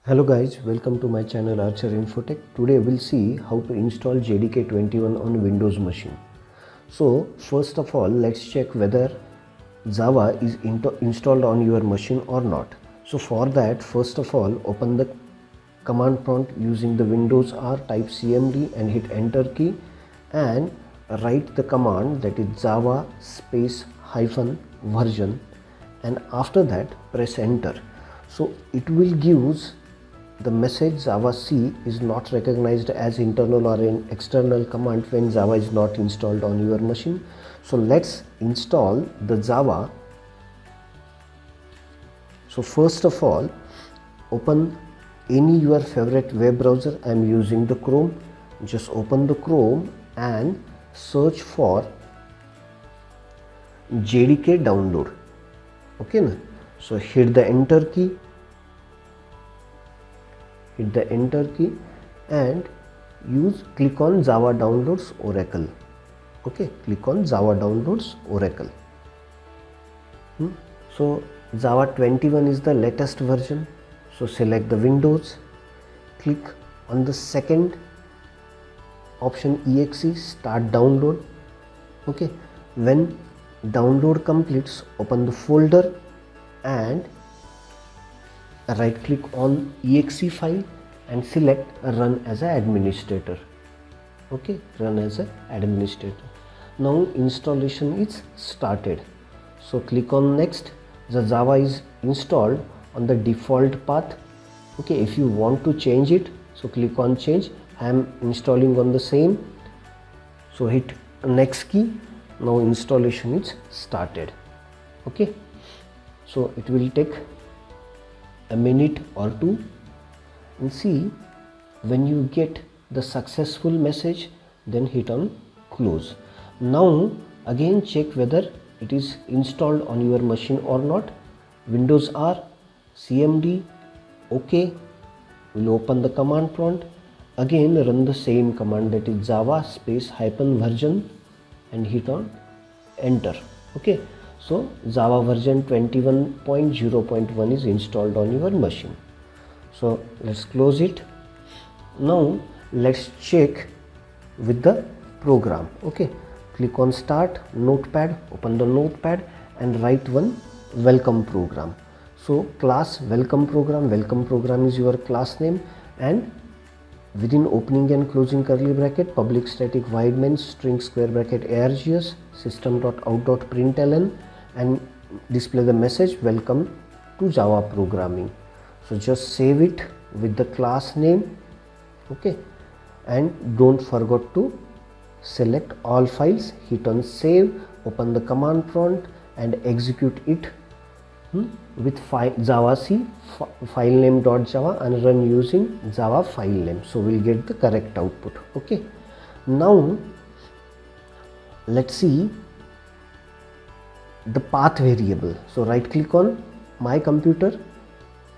Hello guys, welcome to my channel Archer Infotech. Today we'll see how to install JDK 21 on Windows machine. So first of all, let's check whether Java is installed on your machine or not. So for that, first of all, open the command prompt using the Windows R, type cmd and hit enter key and write the command, that is java space hyphen version, and after that press enter. So it will give the message Java C is not recognized as internal or an external command when Java is not installed on your machine. So let's install the Java. So first of all, open any your favorite web browser. I am using the Chrome. Just open the Chrome and search for JDK download. Okay na? So hit the enter key. Hit the enter key and click on Java Downloads Oracle. Okay, click on Java Downloads Oracle. So Java 21 is the latest version. So select the Windows, click on the second option exe, start download. Okay, when download completes, open the folder and right click on exe file and select run as an administrator. Okay, run as an administrator. Now installation is started. So click on next. The Java is installed on the default path. Okay, if you want to change it, so click on change. I am installing on the same, so hit next key. Now installation is started. Okay, so it will take a minute or two, and see when you get the successful message, then hit on close. Now again check whether it is installed on your machine or not. Windows R, cmd, OK. We'll open the command prompt. Again run the same command, that is java space hyphen version, and hit on enter. Okay, so Java version 21.0.1 is installed on your machine. So let's close it. Now let's check with the program. Okay, click on start, notepad, open the notepad and write one welcome program. So class welcome program is your class name, and within opening and closing curly bracket, public static void main string square bracket args system.out.println, and display the message welcome to Java programming. So just save it with the class name. Okay, and don't forget to select all files, hit on save, open the command prompt and execute it with Java C file name.java and run using Java file name. So we'll get the correct output. Okay, now let's see the path variable. So right click on my computer,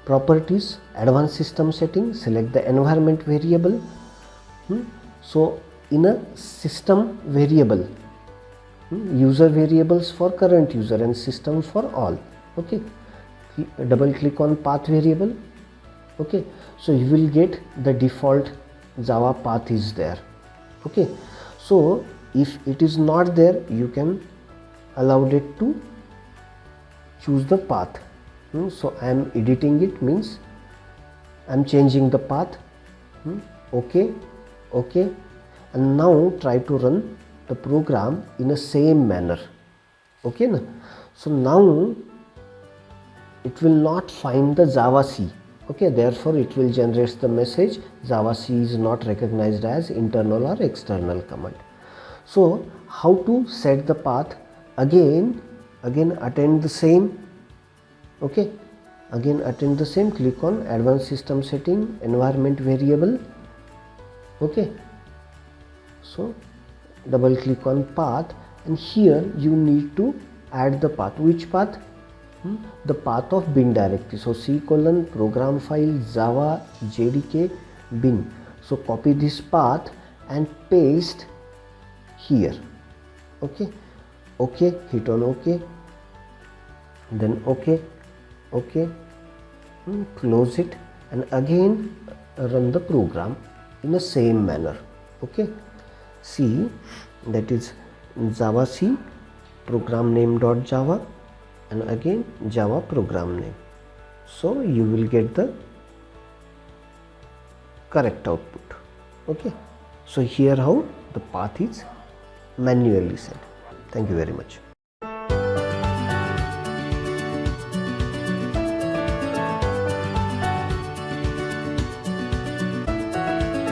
properties, advanced system setting, select the environment variable. So in a system variable, user variables for current user and system for all. Okay, double click on path variable. Okay, so you will get the default Java path is there. Okay, so if it is not there, you can allow it to choose the path. So I am editing it, means I am changing the path. Okay, okay, and now try to run the program in the same manner. Okay, na? So now it will not find the Java C. Okay, therefore it will generate the message Java C is not recognized as internal or external command. So how to set the path? Again attend the same. Okay, again attend the same, click on advanced system setting, environment variable. Okay, so double click on path, and here you need to add the path. Which path? The path of bin directory. So C:, program file, Java JDK bin. So copy this path and paste here. Okay, okay, hit on OK, then OK, close it and again run the program in the same manner. Okay, see, that is javac program name.java and again java program name. So you will get the correct output. Okay, so here how the path is manually set. Thank you very much.